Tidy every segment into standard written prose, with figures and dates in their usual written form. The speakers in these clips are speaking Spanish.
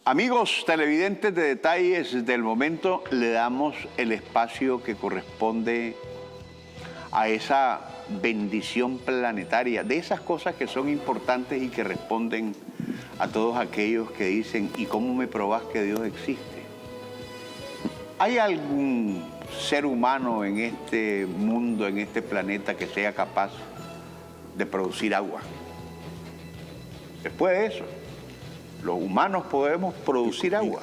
Amigos televidentes de Detalles del Momento, le damos el espacio que corresponde a esa bendición planetaria, de esas cosas que son importantes y que responden a todos aquellos que dicen, ¿y cómo me probás que Dios existe? ¿Hay algún ser humano en este mundo, en este planeta, que sea capaz de producir agua? Después de eso, los humanos podemos producir agua.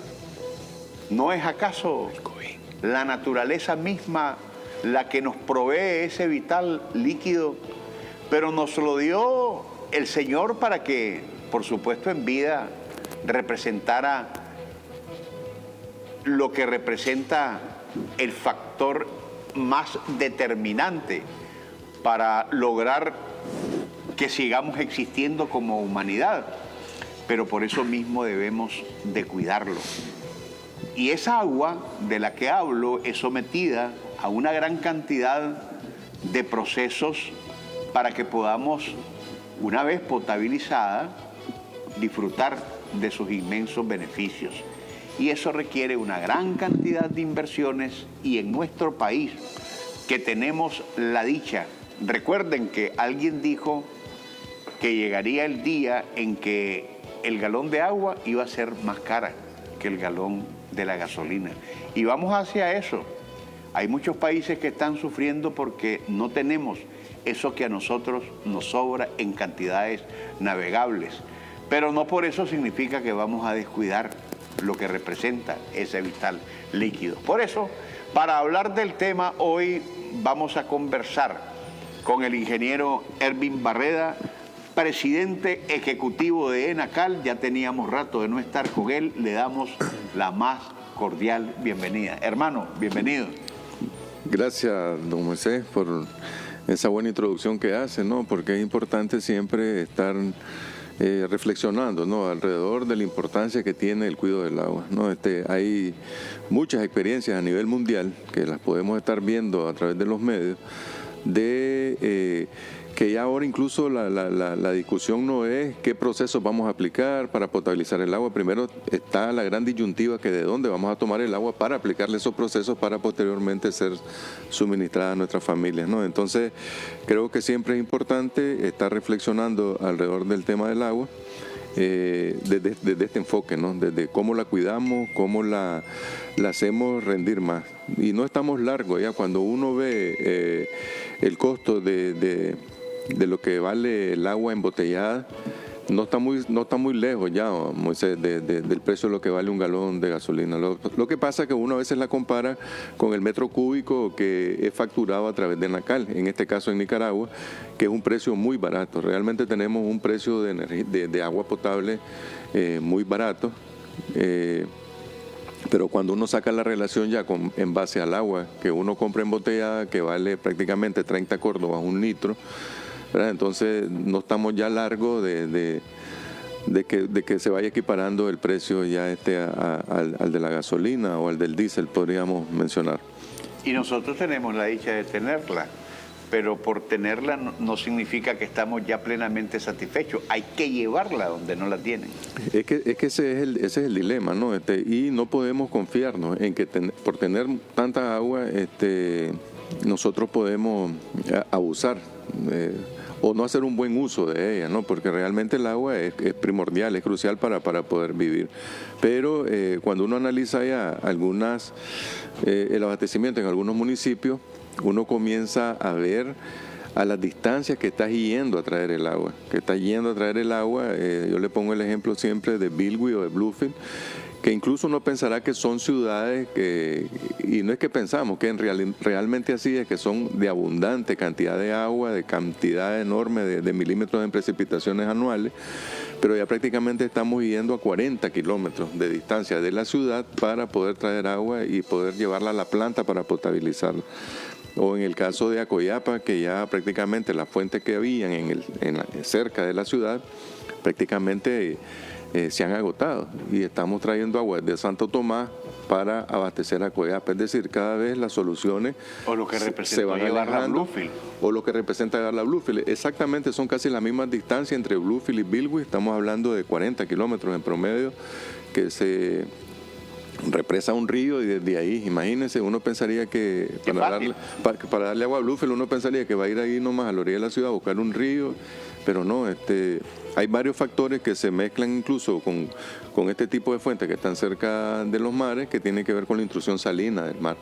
¿No es acaso la naturaleza misma la que nos provee ese vital líquido? Pero nos lo dio el Señor para que, por supuesto, en vida representara lo que representa el factor más determinante para lograr que sigamos existiendo como humanidad. Pero por eso mismo debemos de cuidarlo. Y esa agua de la que hablo es sometida a una gran cantidad de procesos para que podamos, una vez potabilizada, disfrutar de sus inmensos beneficios. Y eso requiere una gran cantidad de inversiones, y en nuestro país, que tenemos la dicha, recuerden que alguien dijo que llegaría el día en que el galón de agua iba a ser más cara que el galón de la gasolina. Y vamos hacia eso. Hay muchos países que están sufriendo porque no tenemos eso que a nosotros nos sobra en cantidades navegables. Pero no por eso significa que vamos a descuidar lo que representa ese vital líquido. Por eso, para hablar del tema, hoy vamos a conversar con el ingeniero Ervin Barreda, presidente ejecutivo de ENACAL. Ya teníamos rato de no estar con él, le damos la más cordial bienvenida. Hermano, bienvenido. Gracias, don Moisés, por esa buena introducción que hace, ¿no? Porque es importante siempre estar reflexionando, ¿no?, alrededor de la importancia que tiene el cuidado del agua, ¿no? Hay muchas experiencias a nivel mundial que las podemos estar viendo a través de los medios, de que ya ahora incluso la discusión no es qué procesos vamos a aplicar para potabilizar el agua. Primero está la gran disyuntiva que de dónde vamos a tomar el agua para aplicarle esos procesos para posteriormente ser suministrada a nuestras familias, ¿no? Entonces creo que siempre es importante estar reflexionando alrededor del tema del agua desde este enfoque, ¿no? Desde cómo la cuidamos, cómo la hacemos rendir más. Y no estamos largos ya cuando uno ve el costo de lo que vale el agua embotellada. No está muy lejos ya, Moisés, del precio de lo que vale un galón de gasolina. Lo que pasa es que uno a veces la compara con el metro cúbico que es facturado a través de ENACAL, en este caso en Nicaragua, que es un precio muy barato. Realmente tenemos un precio de agua potable muy barato, pero cuando uno saca la relación ya en base al agua que uno compra embotellada, que vale prácticamente 30 córdobas, un litro, ¿verdad? Entonces no estamos ya largos de que se vaya equiparando el precio ya al de la gasolina o al del diésel, podríamos mencionar. Y nosotros tenemos la dicha de tenerla, pero por tenerla no significa que estamos ya plenamente satisfechos. Hay que llevarla donde no la tienen. Es que ese es el dilema, ¿no? Y no podemos confiarnos en que por tener tanta agua nosotros podemos abusar o no hacer un buen uso de ella, ¿no? Porque realmente el agua es primordial, es crucial para poder vivir. Pero cuando uno analiza ya el abastecimiento en algunos municipios, uno comienza a ver a las distancias que está yendo a traer el agua. Yo le pongo el ejemplo siempre de Bilwi o de Bluefield, que incluso uno pensará que son ciudades y no es que pensamos, que realmente así es, que son de abundante cantidad de agua, de cantidad enorme de milímetros en precipitaciones anuales, pero ya prácticamente estamos yendo a 40 kilómetros de distancia de la ciudad para poder traer agua y poder llevarla a la planta para potabilizarla. O en el caso de Acoyapa, que ya prácticamente las fuentes que habían cerca de la ciudad prácticamente se han agotado, y estamos trayendo agua de Santo Tomás para abastecer a Codeapa. Es decir, cada vez las soluciones o lo que se van alejando, o lo que representa llevar la Bluefield. Exactamente, son casi las mismas distancias entre Bluefield y Bilwi. Estamos hablando de 40 kilómetros en promedio que se represa un río, y desde ahí, imagínense, uno pensaría que para darle agua a Bluefield, uno pensaría que va a ir ahí nomás a la orilla de la ciudad a buscar un río, pero no, hay varios factores que se mezclan incluso con este tipo de fuentes que están cerca de los mares, que tienen que ver con la intrusión salina del mar,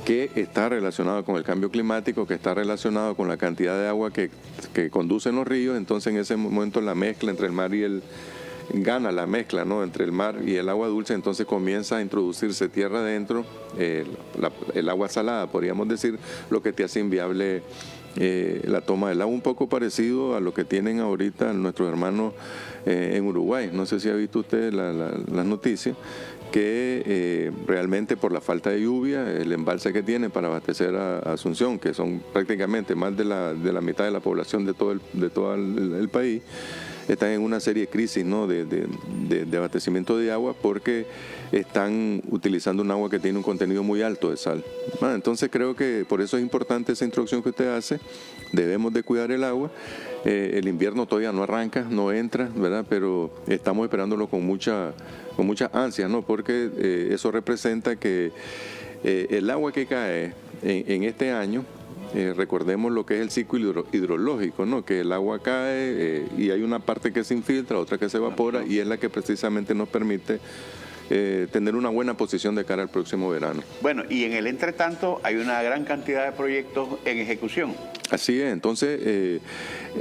que está relacionado con el cambio climático, que está relacionado con la cantidad de agua que conducen los ríos. Entonces en ese momento la mezcla entre el mar y gana la mezcla, ¿no?, entre el mar y el agua dulce. Entonces comienza a introducirse tierra adentro, el agua salada, podríamos decir, lo que te hace inviable la toma del agua, un poco parecido a lo que tienen ahorita nuestros hermanos en Uruguay. No sé si ha visto usted las noticias, que realmente por la falta de lluvia, el embalse que tienen para abastecer a Asunción, que son prácticamente más de la mitad de la población de todo el país, están en una serie de crisis, ¿no?, de abastecimiento de agua, porque están utilizando un agua que tiene un contenido muy alto de sal. Entonces creo que por eso es importante esa introducción que usted hace. Debemos de cuidar el agua. El invierno todavía no arranca, no entra, ¿verdad? Pero estamos esperándolo con mucha ansia, ¿no? Porque eso representa que el agua que cae en este año, recordemos lo que es el ciclo hidrológico, ¿no?, que el agua cae y hay una parte que se infiltra, otra que se evapora, y es la que precisamente nos permite tener una buena posición de cara al próximo verano. Bueno, y en el entretanto hay una gran cantidad de proyectos en ejecución. Así es. Entonces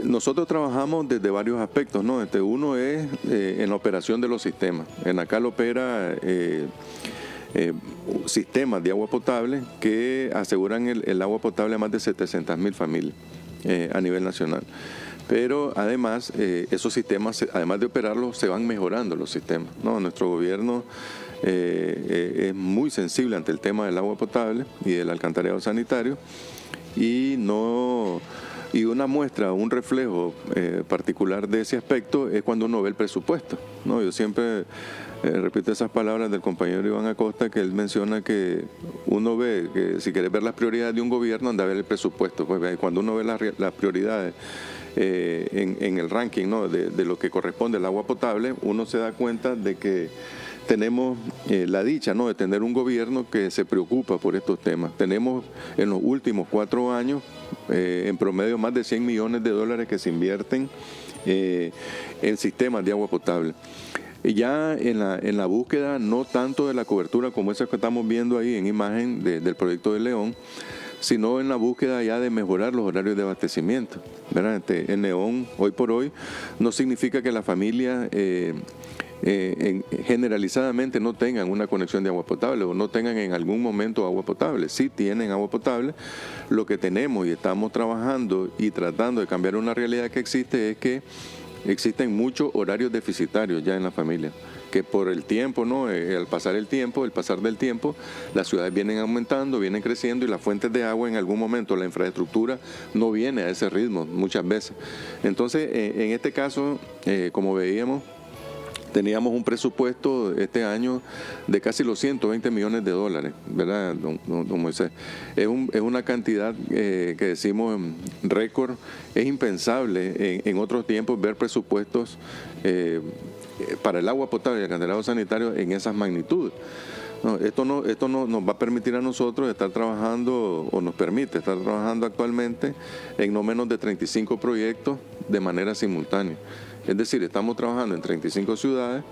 nosotros trabajamos desde varios aspectos, ¿no? Uno es en la operación de los sistemas. ENACAL opera sistemas de agua potable que aseguran el agua potable a más de 700.000 familias a nivel nacional. Pero además, esos sistemas, además de operarlos, se van mejorando los sistemas, ¿no? Nuestro gobierno es muy sensible ante el tema del agua potable y del alcantarillado sanitario, y una muestra, un reflejo particular de ese aspecto es cuando uno ve el presupuesto, ¿no? Yo siempre repito esas palabras del compañero Iván Acosta, que él menciona que uno ve que si quieres ver las prioridades de un gobierno, anda a ver el presupuesto. Pues cuando uno ve las prioridades en el ranking, ¿no?, de lo que corresponde al agua potable, uno se da cuenta de que tenemos la dicha, ¿no?, de tener un gobierno que se preocupa por estos temas. Tenemos en los últimos 4 años en promedio más de $100 millones que se invierten en sistemas de agua potable. Ya en la búsqueda, no tanto de la cobertura como esa que estamos viendo ahí en imagen del proyecto de León, sino en la búsqueda ya de mejorar los horarios de abastecimiento, ¿verdad? En León, hoy por hoy, no significa que las familias generalizadamente no tengan una conexión de agua potable o no tengan en algún momento agua potable. Sí tienen agua potable. Lo que tenemos y estamos trabajando y tratando de cambiar una realidad que existe es que existen muchos horarios deficitarios ya en la familia, que por el tiempo, ¿no?, el pasar del tiempo, las ciudades vienen aumentando, vienen creciendo, y las fuentes de agua en algún momento, la infraestructura no viene a ese ritmo muchas veces. Entonces, en este caso, como veíamos, teníamos un presupuesto este año de casi los $120 millones, ¿verdad, don Moisés? Es una cantidad que decimos récord. Es impensable en otros tiempos ver presupuestos para el agua potable y el alcantarillado sanitario en esas magnitudes. No, esto no nos va a permitir a nosotros estar trabajando, o nos permite estar trabajando actualmente en no menos de 35 proyectos de manera simultánea. Es decir, estamos trabajando en 35 ciudades,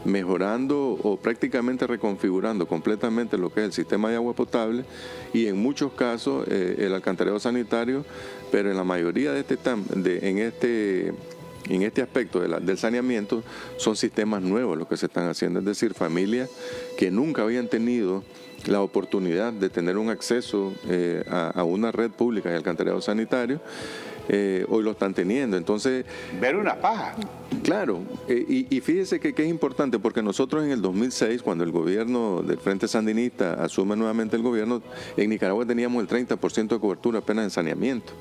mejorando o prácticamente reconfigurando completamente lo que es el sistema de agua potable, y en muchos casos el alcantarillado sanitario, pero en la mayoría en este aspecto del saneamiento son sistemas nuevos los que se están haciendo. Es decir, familias que nunca habían tenido la oportunidad de tener un acceso a una red pública de alcantarillado sanitario, hoy lo están teniendo. Entonces, ver una paja. Claro, y fíjese que es importante, porque nosotros en el 2006, cuando el gobierno del Frente Sandinista asume nuevamente el gobierno, en Nicaragua teníamos el 30% de cobertura apenas en saneamiento.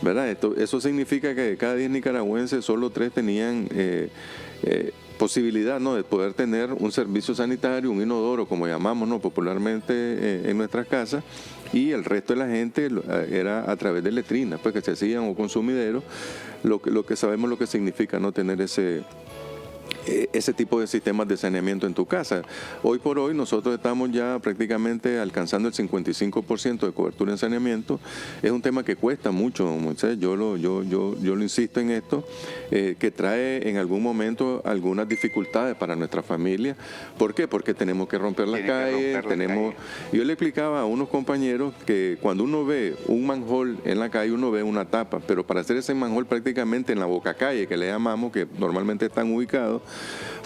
¿verdad? Eso significa que de cada 10 nicaragüenses solo 3 tenían posibilidad, ¿no?, de poder tener un servicio sanitario, un inodoro, como llamamos, ¿no?, popularmente en nuestras casas, y el resto de la gente era a través de letrinas, pues, que se hacían o con sumideros, lo que sabemos lo que significa no tener ese tipo de sistemas de saneamiento en tu casa. Hoy por hoy nosotros estamos ya prácticamente alcanzando el 55% de cobertura en saneamiento. Es un tema que cuesta mucho, Moisés. Yo lo insisto en esto, que trae en algún momento algunas dificultades para nuestra familia. ¿Por qué? Porque tenemos que romper las calles. Yo le explicaba a unos compañeros que cuando uno ve un manhole en la calle, uno ve una tapa, pero para hacer ese manhole prácticamente en la boca calle, que le llamamos, que normalmente están ubicados,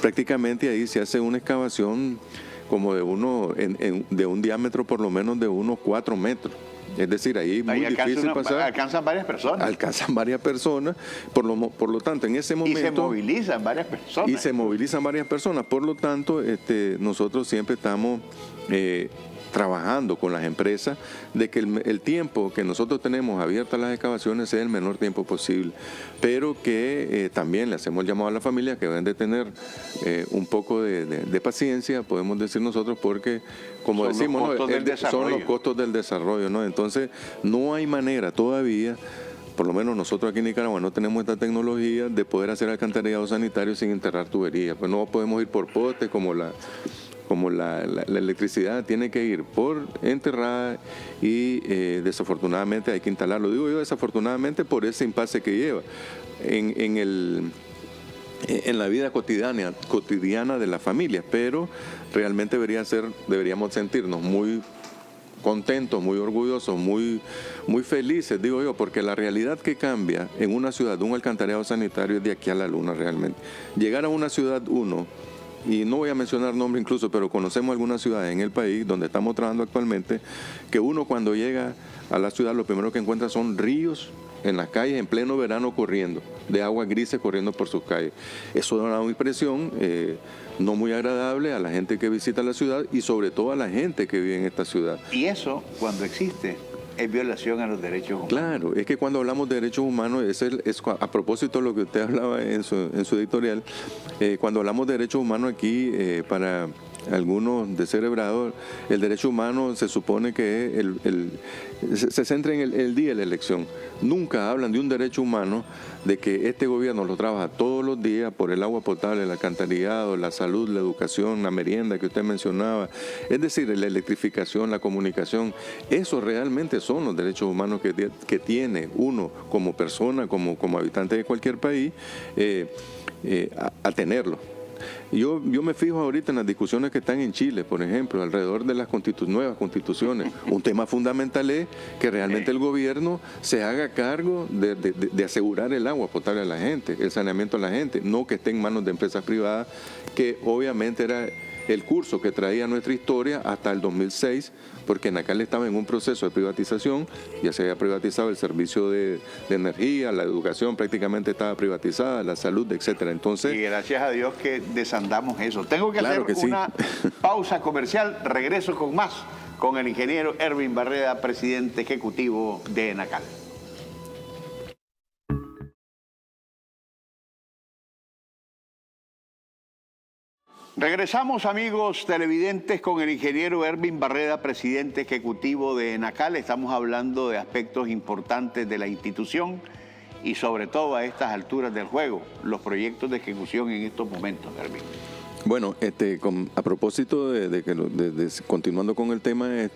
prácticamente ahí se hace una excavación como de un diámetro por lo menos de unos 4 metros. Es decir, ahí es muy difícil pasar. Alcanzan varias personas. Alcanzan varias personas. Por lo tanto, en ese momento... Y se movilizan varias personas. Por lo tanto, nosotros siempre estamos trabajando con las empresas de que el tiempo que nosotros tenemos abiertas las excavaciones sea el menor tiempo posible, pero que también le hacemos llamado a la familia que deben de tener un poco de paciencia, podemos decir nosotros, porque como son decimos, son los costos del desarrollo, ¿no? Entonces no hay manera todavía, por lo menos nosotros aquí en Nicaragua no tenemos esta tecnología de poder hacer alcantarillado sanitario sin enterrar tuberías, pues no podemos ir por poste como la electricidad tiene que ir por enterrada y desafortunadamente hay que instalarlo. Digo yo desafortunadamente por ese impasse que lleva en la vida cotidiana de las familias, pero realmente deberíamos sentirnos muy contentos, muy orgullosos, muy felices, digo yo, porque la realidad que cambia en una ciudad de un alcantarillado sanitario es de aquí a la luna realmente. Llegar a una ciudad y no voy a mencionar nombre incluso, pero conocemos algunas ciudades en el país donde estamos trabajando actualmente, que uno cuando llega a la ciudad lo primero que encuentra son ríos en las calles en pleno verano corriendo, de aguas grises corriendo por sus calles. Eso da una impresión no muy agradable a la gente que visita la ciudad y sobre todo a la gente que vive en esta ciudad. Y eso, cuando existe, es violación a los derechos humanos. Claro, es que cuando hablamos de derechos humanos, es a propósito de lo que usted hablaba en su editorial, cuando hablamos de derechos humanos aquí, para algunos descerebrados, el derecho humano se supone que se centra en el día de la elección. Nunca hablan de un derecho humano de que este gobierno lo trabaja todos los días por el agua potable, el alcantarillado, la salud, la educación, la merienda que usted mencionaba, es decir, la electrificación, la comunicación. Eso realmente son los derechos humanos que tiene uno como persona, como habitante de cualquier país, a tenerlo. Yo me fijo ahorita en las discusiones que están en Chile, por ejemplo, alrededor de las nuevas constituciones. Un tema fundamental es que realmente el gobierno se haga cargo de asegurar el agua potable a la gente, el saneamiento a la gente, no que esté en manos de empresas privadas, que obviamente era el curso que traía nuestra historia hasta el 2006, porque Nacal estaba en un proceso de privatización, ya se había privatizado el servicio de energía, la educación prácticamente estaba privatizada, la salud, etcétera. Entonces, y gracias a Dios que desandamos eso. Tengo que claro hacer una pausa comercial, regreso con más, con el ingeniero Erwin Barreda, presidente ejecutivo de Nacal. Regresamos, amigos televidentes, con el ingeniero Erwin Barreda, presidente ejecutivo de Enacal. Estamos hablando de aspectos importantes de la institución y sobre todo a estas alturas del juego, los proyectos de ejecución en estos momentos, Erwin. Bueno, a propósito continuando con el tema le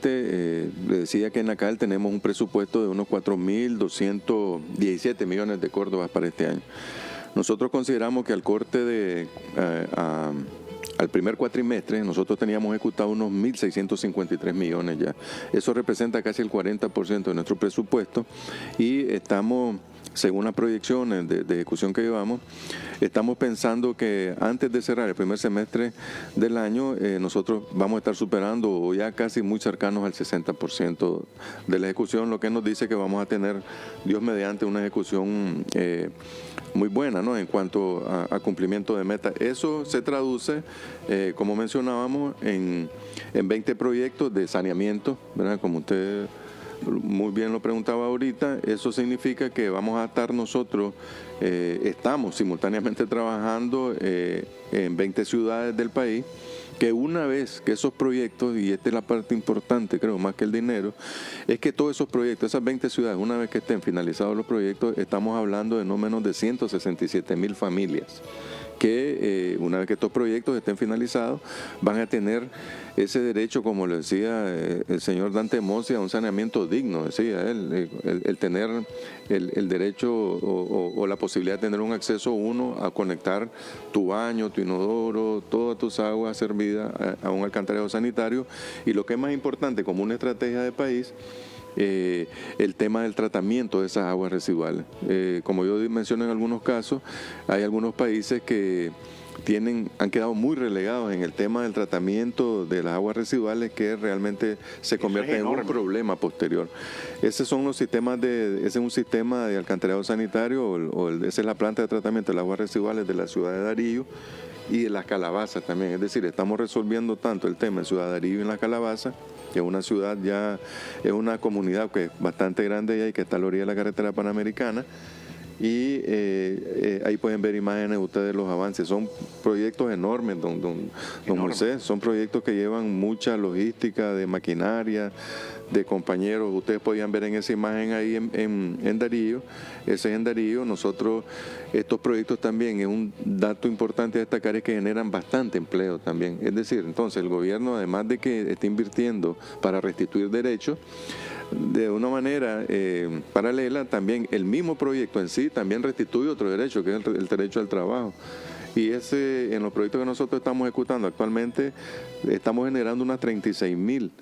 decía que en Enacal tenemos un presupuesto de unos 4.217 millones de córdobas para este año. Nosotros consideramos que al corte al primer cuatrimestre, nosotros teníamos ejecutado unos 1.653 millones ya. Eso representa casi el 40% de nuestro presupuesto y estamos, según las proyecciones de ejecución que llevamos, estamos pensando que antes de cerrar el primer semestre del año, nosotros vamos a estar superando o ya casi muy cercanos al 60% de la ejecución, lo que nos dice que vamos a tener, Dios mediante, una ejecución muy buena, ¿no?, en cuanto a cumplimiento de metas. Eso se traduce, como mencionábamos, en 20 proyectos de saneamiento, ¿verdad?, como usted muy bien lo preguntaba ahorita, eso significa que vamos a estar nosotros, estamos simultáneamente trabajando en 20 ciudades del país, que una vez que esos proyectos, y esta es la parte importante, creo, más que el dinero, es que todos esos proyectos, esas 20 ciudades, una vez que estén finalizados los proyectos, estamos hablando de no menos de 167,000 familias, que una vez que estos proyectos estén finalizados, van a tener ese derecho, como le decía el señor Dante Mossi, a un saneamiento digno, decía él, el tener el derecho o la posibilidad de tener un acceso uno a conectar tu baño, tu inodoro, todas tus aguas servidas a un alcantarillado sanitario, y lo que es más importante como una estrategia de país, el tema del tratamiento de esas aguas residuales. Como yo mencioné en algunos casos, hay algunos países que han quedado muy relegados en el tema del tratamiento de las aguas residuales, que realmente se convierte en un problema posterior. Esos son los sistemas ese es un sistema de alcantarillado sanitario, esa es la planta de tratamiento de las aguas residuales de la ciudad de Darío y de las Calabazas también. Es decir, estamos resolviendo tanto el tema en Ciudad de Darío y en las Calabazas, que es una ciudad ya, es una comunidad que es bastante grande y que está a la orilla de la carretera panamericana, y ahí pueden ver imágenes ustedes de los avances. Son proyectos enormes, don Moisés, son proyectos que llevan mucha logística de maquinaria, de compañeros. Ustedes podían ver en esa imagen ahí en Darío, ese es en Darío. Nosotros, estos proyectos también, es un dato importante a destacar, es que generan bastante empleo también. Es decir, entonces el gobierno, además de que está invirtiendo para restituir derechos, de una manera paralela, también el mismo proyecto en sí también restituye otro derecho, que es el derecho al trabajo. Y en los proyectos que nosotros estamos ejecutando actualmente, estamos generando unas 36,000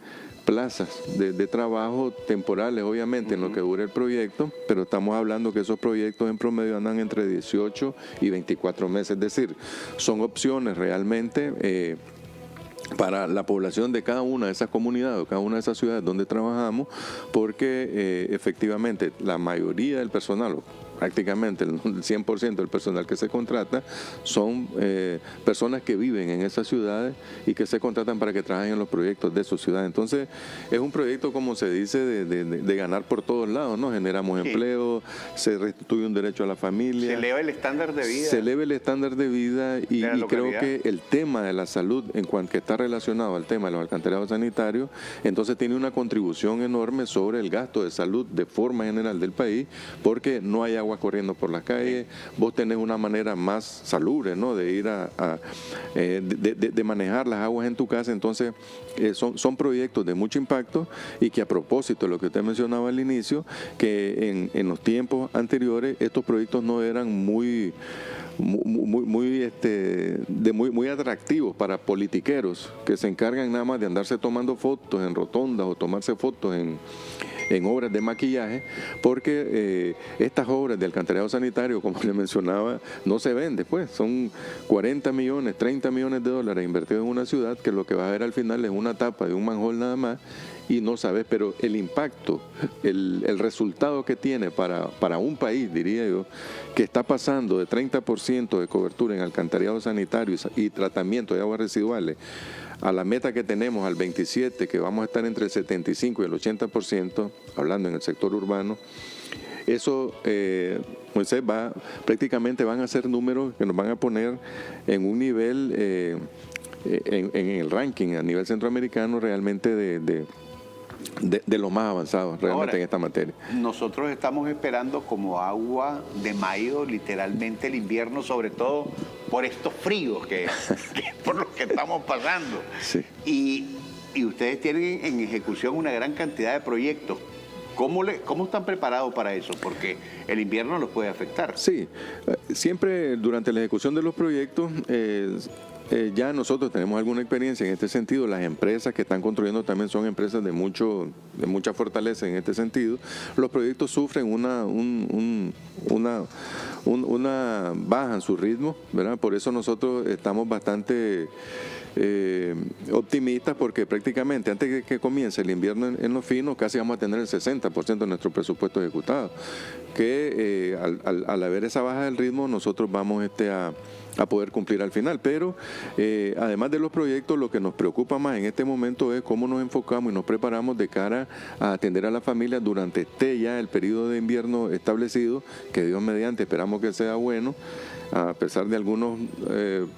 plazas de trabajo temporales, obviamente, en lo que dure el proyecto, pero estamos hablando que esos proyectos en promedio andan entre 18 y 24 meses, es decir, son opciones realmente para la población de cada una de esas comunidades o cada una de esas ciudades donde trabajamos, porque efectivamente la mayoría del personal, prácticamente el 100% del personal que se contrata, son personas que viven en esas ciudades y que se contratan para que trabajen en los proyectos de sus ciudades. Entonces, es un proyecto, como se dice, de ganar por todos lados, ¿no? Generamos empleo, se restituye un derecho a la familia. Se eleva el estándar de vida. Se eleva el estándar de vida y creo que el tema de la salud, en cuanto que está relacionado al tema de los alcantarillados sanitarios, entonces tiene una contribución enorme sobre el gasto de salud de forma general del país, porque no hay agua corriendo por las calles, vos tenés una manera más salubre, ¿no?, de ir de manejar las aguas en tu casa. Entonces son proyectos de mucho impacto, y que, a propósito de lo que usted mencionaba al inicio, que en los tiempos anteriores estos proyectos no eran muy atractivos para politiqueros que se encargan nada más de andarse tomando fotos en rotondas o tomarse fotos en obras de maquillaje, porque estas obras de alcantarillado sanitario, como le mencionaba, no se ven después. Son 40 millones, 30 millones de dólares invertidos en una ciudad, que lo que va a ver al final es una tapa de un manhole nada más, y no sabes, pero el impacto, el resultado que tiene para un país, diría yo, que está pasando de 30% de cobertura en alcantarillado sanitario y tratamiento de aguas residuales a la meta que tenemos al 27, que vamos a estar entre el 75 y el 80%, hablando en el sector urbano. Eso, Moisés, prácticamente van a ser números que nos van a poner en un nivel, en el ranking a nivel centroamericano, realmente de los más avanzados realmente. Ahora, en esta materia. Nosotros estamos esperando como agua de mayo literalmente el invierno, sobre todo por estos fríos que por los que estamos pasando. Sí. Y ustedes tienen en ejecución una gran cantidad de proyectos. ¿Cómo están preparados para eso? Porque el invierno los puede afectar. Sí, siempre durante la ejecución de los proyectos, ya nosotros tenemos alguna experiencia en este sentido. Las empresas que están construyendo también son empresas de mucha fortaleza en este sentido. Los proyectos sufren una baja en su ritmo, ¿verdad? Por eso nosotros estamos bastante optimistas, porque prácticamente antes de que comience el invierno en Los Finos, casi vamos a tener el 60% de nuestro presupuesto ejecutado, que al haber esa baja del ritmo, nosotros vamos poder cumplir al final. Pero además de los proyectos, lo que nos preocupa más en este momento es cómo nos enfocamos y nos preparamos de cara a atender a la familia durante ya el periodo de invierno establecido, que Dios mediante esperamos que sea bueno, a pesar de algunos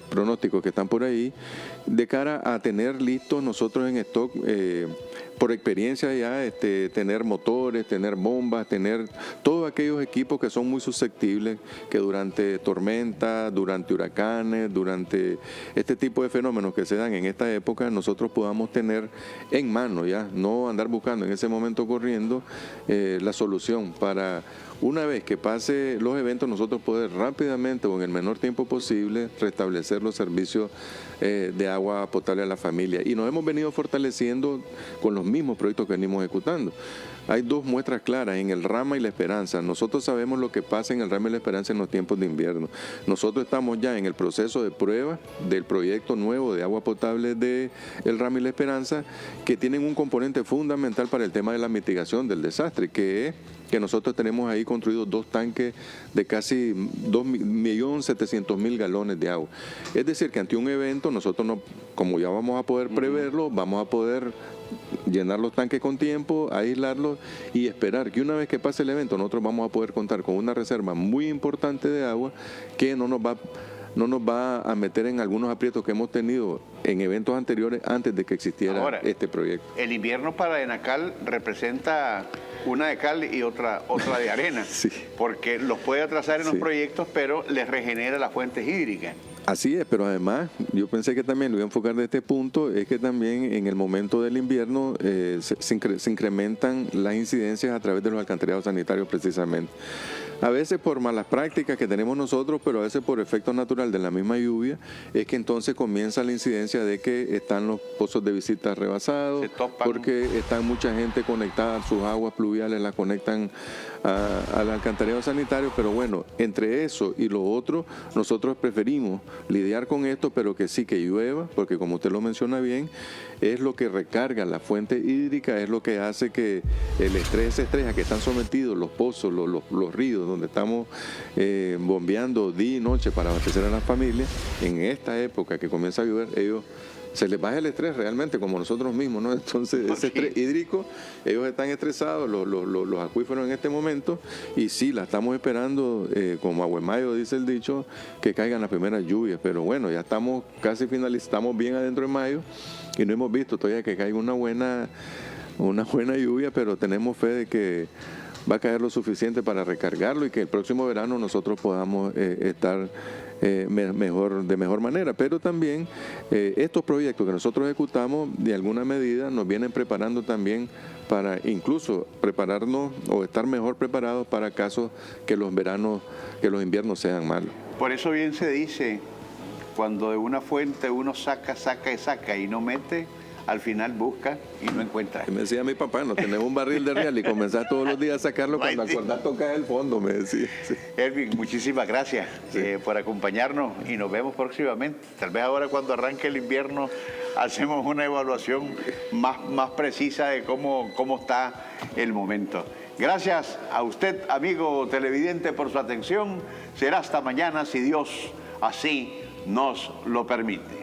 pronósticos que están por ahí, de cara a tener listos nosotros en stock, por experiencia ya, tener motores, tener bombas, tener todos aquellos equipos que son muy susceptibles, que durante tormentas, durante huracanes, durante este tipo de fenómenos que se dan en esta época, nosotros podamos tener en mano ya, no andar buscando en ese momento corriendo la solución para, una vez que pase los eventos, nosotros poder rápidamente o en el menor tiempo posible restablecer los servicios de agua potable a la familia. Y nos hemos venido fortaleciendo con los mismos proyectos que venimos ejecutando. Hay dos muestras claras, en el Rama y La Esperanza. Nosotros sabemos lo que pasa en el Rama y La Esperanza en los tiempos de invierno. Nosotros estamos ya en el proceso de prueba del proyecto nuevo de agua potable de el Rama y La Esperanza, que tienen un componente fundamental para el tema de la mitigación del desastre, que es que nosotros tenemos ahí construidos 2 tanques de casi 2.700.000 galones de agua. Es decir, que ante un evento nosotros, no, como ya vamos a poder preverlo, vamos a poder llenar los tanques con tiempo, aislarlos y esperar que una vez que pase el evento nosotros vamos a poder contar con una reserva muy importante de agua que no nos va a meter en algunos aprietos que hemos tenido en eventos anteriores antes de que existiera ahora, este proyecto. El invierno para Enacal representa una de cal y otra de arena, sí, porque los puede atrasar en los proyectos, pero les regenera las fuentes hídricas. Así es, pero además yo pensé que también lo iba a enfocar de este punto, es que también en el momento del invierno se incrementan las incidencias a través de los alcantarillados sanitarios precisamente. A veces por malas prácticas que tenemos nosotros, pero a veces por efecto natural de la misma lluvia, es que entonces comienza la incidencia de que están los pozos de visita rebasados, porque está mucha gente conectada, sus aguas pluviales las conectan al alcantarillado sanitario, pero bueno, entre eso y lo otro, nosotros preferimos lidiar con esto, pero que sí que llueva, porque como usted lo menciona bien, es lo que recarga la fuente hídrica, es lo que hace que el estrés a que están sometidos los pozos, los ríos, donde estamos bombeando día y noche para abastecer a las familias, en esta época que comienza a llover, ellos se les baja el estrés realmente, como nosotros mismos, ¿no? Entonces, ese estrés hídrico, ellos están estresados, los acuíferos en este momento, y sí, la estamos esperando, como agua en mayo, dice el dicho, que caigan las primeras lluvias, pero bueno, ya estamos casi finalizamos bien adentro de mayo, y no hemos visto todavía que caiga una buena lluvia, pero tenemos fe de que va a caer lo suficiente para recargarlo y que el próximo verano nosotros podamos estar de mejor manera. Pero también estos proyectos que nosotros ejecutamos de alguna medida nos vienen preparando también para incluso prepararnos o estar mejor preparados para casos que los inviernos sean malos. Por eso bien se dice, cuando de una fuente uno saca y no mete, al final busca y no encuentra. Me decía mi papá, no tenemos un barril de real y comenzar todos los días a sacarlo cuando acordás tocar el fondo, me decía. Sí. Erwin, muchísimas gracias por acompañarnos y nos vemos próximamente. Tal vez ahora cuando arranque el invierno hacemos una evaluación más precisa de cómo está el momento. Gracias a usted, amigo televidente, por su atención. Será hasta mañana si Dios así nos lo permite.